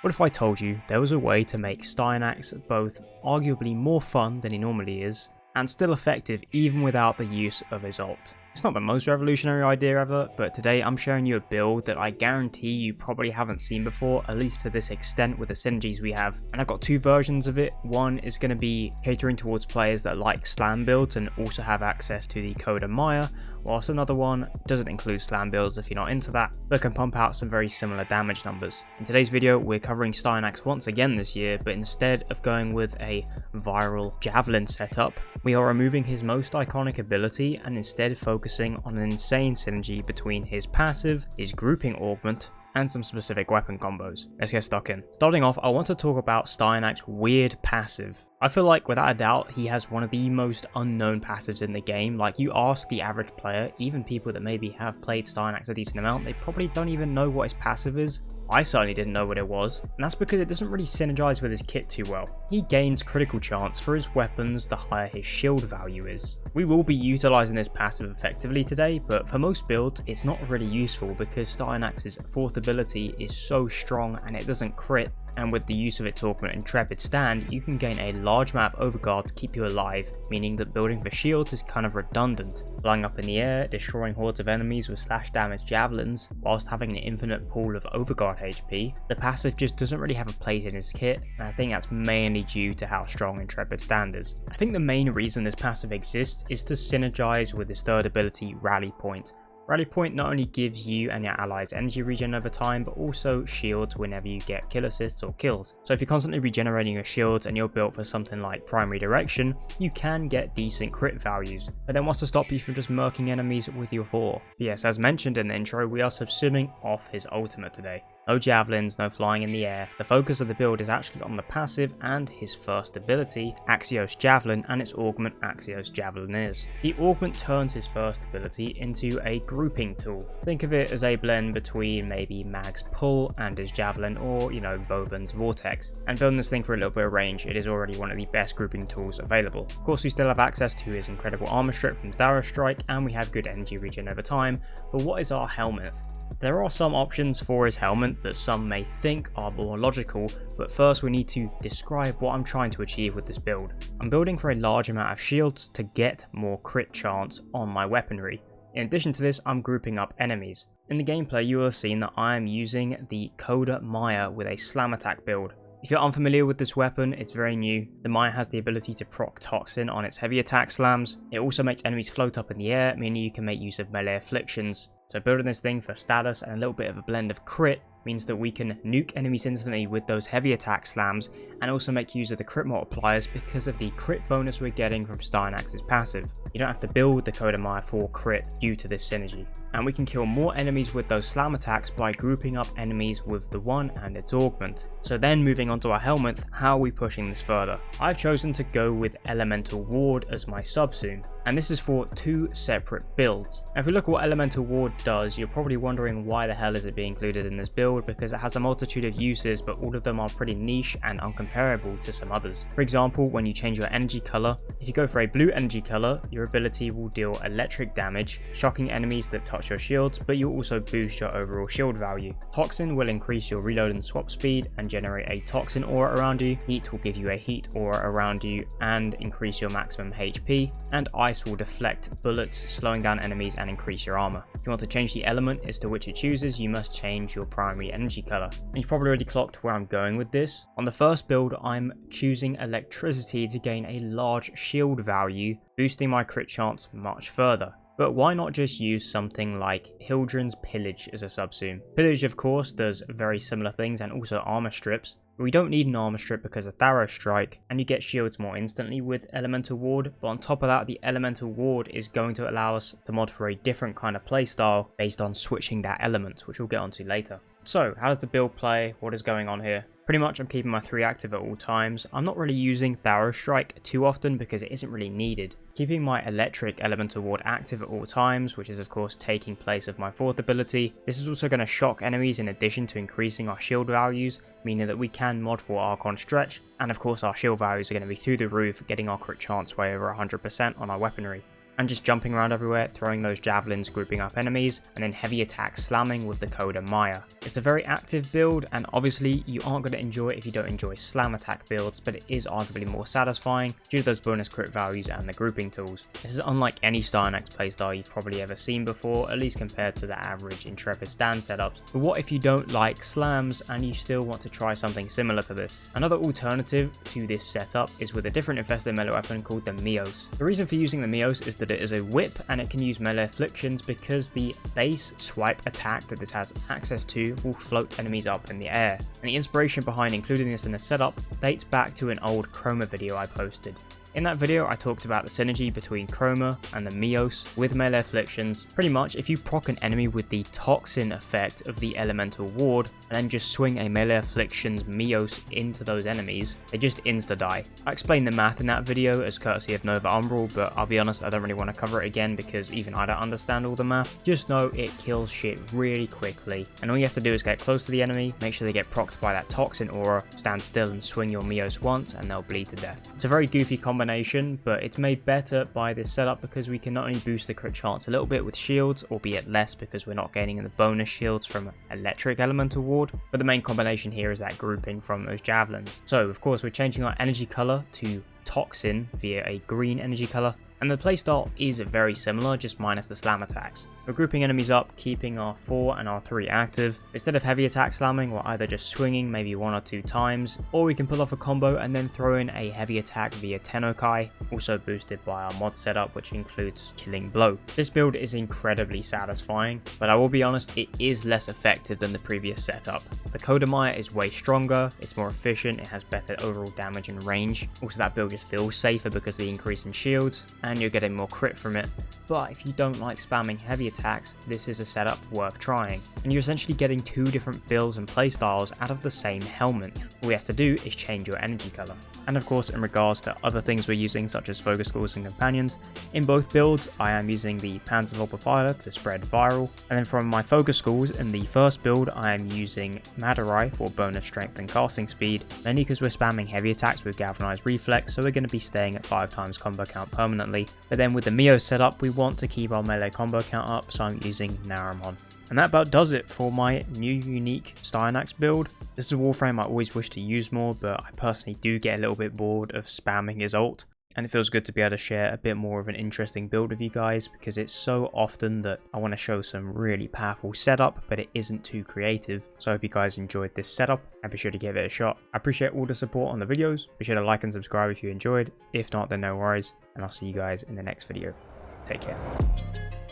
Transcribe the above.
What if I told you there was a way to make Styanax both arguably more fun than he normally is, and still effective even without the use of his ult? It's not the most revolutionary idea ever, but today I'm showing you a build that I guarantee you probably haven't seen before, at least to this extent with the synergies we have. And I've got two versions of it. One is going to be catering towards players that like slam builds and also have access to the Kodomayer, whilst another one doesn't include slam builds if you're not into that, but can pump out some very similar damage numbers. In today's video, we're covering Styanax once again this year, but instead of going with a viral javelin setup, we are removing his most iconic ability and instead focusing on an insane synergy between his passive, his grouping augment, and some specific weapon combos. Let's get stuck in. Starting off, I want to talk about Styanax's weird passive. I feel like without a doubt he has one of the most unknown passives in the game. Like, you ask the average player, even people that maybe have played Styanax a decent amount, they probably don't even know what his passive is. I certainly didn't know what it was, and that's because it doesn't really synergize with his kit too well. He gains critical chance for his weapons the higher his shield value is. We will be utilizing this passive effectively today, but for most builds it's not really useful because Styanax's fourth ability is so strong and it doesn't crit, and with the use of its augment Intrepid Stand, you can gain a large amount of overguard to keep you alive, meaning that building for shields is kind of redundant. Flying up in the air, destroying hordes of enemies with slash damage javelins, whilst having an infinite pool of overguard HP, the passive just doesn't really have a place in his kit, and I think that's mainly due to how strong Intrepid Stand is. I think the main reason this passive exists is to synergize with his third ability, Rally Point. Rally Point not only gives you and your allies energy regen over time, but also shields whenever you get kill assists or kills. So if you're constantly regenerating your shields and you're built for something like primary direction, you can get decent crit values. But then what's to stop you from just murking enemies with your 4? But yes, as mentioned in the intro, we are subsuming off his ultimate today. No javelins, no flying in the air. The focus of the build is actually on the passive and his first ability, Axios Javelin, and its augment Axios Javelineers. The augment turns his first ability into a grouping tool. Think of it as a blend between maybe Mag's Pull and his Javelin, or, you know, Vauban's Vortex. And building this thing for a little bit of range, it is already one of the best grouping tools available. Of course, we still have access to his incredible armor strip from Thorough Strike, and we have good energy regen over time, but what is our helmet? There are some options for his helmet that some may think are more logical, but first we need to describe what I'm trying to achieve with this build. I'm building for a large amount of shields to get more crit chance on my weaponry. In addition to this, I'm grouping up enemies. In the gameplay you will have seen that I am using the Kodomayer with a slam attack build. If you're unfamiliar with this weapon, it's very new. The Maya has the ability to proc Toxin on its heavy attack slams. It also makes enemies float up in the air, meaning you can make use of melee afflictions. So building this thing for status and a little bit of a blend of crit means that we can nuke enemies instantly with those heavy attack slams, and also make use of the crit multipliers because of the crit bonus we're getting from Styanax's passive. You don't have to build the Kodomayer for crit due to this synergy. And we can kill more enemies with those slam attacks by grouping up enemies with the one and its augment. So then moving on to our helmet, how are we pushing this further? I've chosen to go with Elementl Ward as my subsume, and this is for two separate builds. And if we look at what Elementl Ward does, you're probably wondering why the hell is it being included in this build, because it has a multitude of uses, but all of them are pretty niche and uncomparable to some others. For example, when you change your energy color, if you go for a blue energy color, your ability will deal electric damage, shocking enemies that touch your shields, but you'll also boost your overall shield value. Toxin will increase your reload and swap speed and generate a toxin aura around you. Heat will give you a heat aura around you and increase your maximum HP, and ice will deflect bullets, slowing down enemies and increase your armor. If you want to change the element as to which it chooses, you must change your primary energy color. And you've probably already clocked where I'm going with this. On the first build, I'm choosing electricity to gain a large shield value, boosting my crit chance much further. But why not just use something like Hildren's Pillage as a subsume? Pillage, of course, does very similar things and also armor strips. But we don't need an armor strip because of Thorough Strike, and you get shields more instantly with Elementl Ward. But on top of that, the Elementl Ward is going to allow us to mod for a different kind of playstyle based on switching that element, which we'll get onto later. So, how does the build play? What is going on here? Pretty much I'm keeping my 3 active at all times. I'm not really using Thorough Strike too often because it isn't really needed. Keeping my electric Elementl Ward active at all times, which is of course taking place of my 4th ability. This is also going to shock enemies in addition to increasing our shield values, meaning that we can mod for Archon Stretch, and of course our shield values are going to be through the roof, getting our crit chance way over 100% on our weaponry. and just jumping around everywhere, throwing those javelins, grouping up enemies, and then heavy attack slamming with the Kodomayer. It's a very active build, and obviously you aren't going to enjoy it if you don't enjoy slam attack builds, but it is arguably more satisfying due to those bonus crit values and the grouping tools. This is unlike any Styanax playstyle you've probably ever seen before, at least compared to the average Intrepid stand setups. But what if you don't like slams and you still want to try something similar to this? Another alternative to this setup is with a different infested melee weapon called the Mios. The reason for using the Mios is that it is a whip and it can use melee afflictions because the base swipe attack that this has access to will float enemies up in the air. And the inspiration behind including this in the setup dates back to an old Chroma video I posted. In that video, I talked about the synergy between Chroma and the Mios with melee afflictions. Pretty much, if you proc an enemy with the toxin effect of the elemental ward, and then just swing a melee afflictions Mios into those enemies, they just insta-die. I explained the math in that video as courtesy of Nova Umbral, but I'll be honest, I don't really want to cover it again because even I don't understand all the math. Just know it kills shit really quickly, and all you have to do is get close to the enemy, make sure they get procced by that toxin aura, stand still and swing your Mios once, and they'll bleed to death. It's a very goofy combination, but it's made better by this setup because we can not only boost the crit chance a little bit with shields, albeit less because we're not gaining the bonus shields from electric elemental ward, but the main combination here is that grouping from those javelins. So of course we're changing our energy color to toxin via a green energy color, and the playstyle is very similar, just minus the slam attacks. We're grouping enemies up, keeping our 4 and our 3 active. Instead of heavy attack slamming, we're either just swinging maybe 1 or 2 times, or we can pull off a combo and then throw in a heavy attack via Tennokai, also boosted by our mod setup, which includes Killing Blow. This build is incredibly satisfying, but I will be honest, it is less effective than the previous setup. The Kodomayer is way stronger, it's more efficient, it has better overall damage and range. Also that build just feels safer because of the increase in shields, and you're getting more crit from it. But if you don't like spamming heavy attacks, this is a setup worth trying. And you're essentially getting 2 different builds and playstyles out of the same helmet. All you have to do is change your energy color. And of course, in regards to other things we're using such as focus schools and companions, in both builds I am using the Panzervolpifiler to spread viral, and then from my focus schools in the first build I am using Madurai for bonus strength and casting speed, mainly because we're spamming heavy attacks with galvanized reflex, so we're going to be staying at 5 times combo count permanently. But then with the Mio setup we want to keep our melee combo count up, so I'm using Naramon. And that about does it for my new unique Styanax build. This is a Warframe I always wish to use more, but I personally do get a little bit bored of spamming his ult. And it feels good to be able to share a bit more of an interesting build with you guys, because it's so often that I want to show some really powerful setup, but it isn't too creative. So I hope you guys enjoyed this setup, and be sure to give it a shot. I appreciate all the support on the videos. Be sure to like and subscribe if you enjoyed. If not, then no worries, and I'll see you guys in the next video. Take care.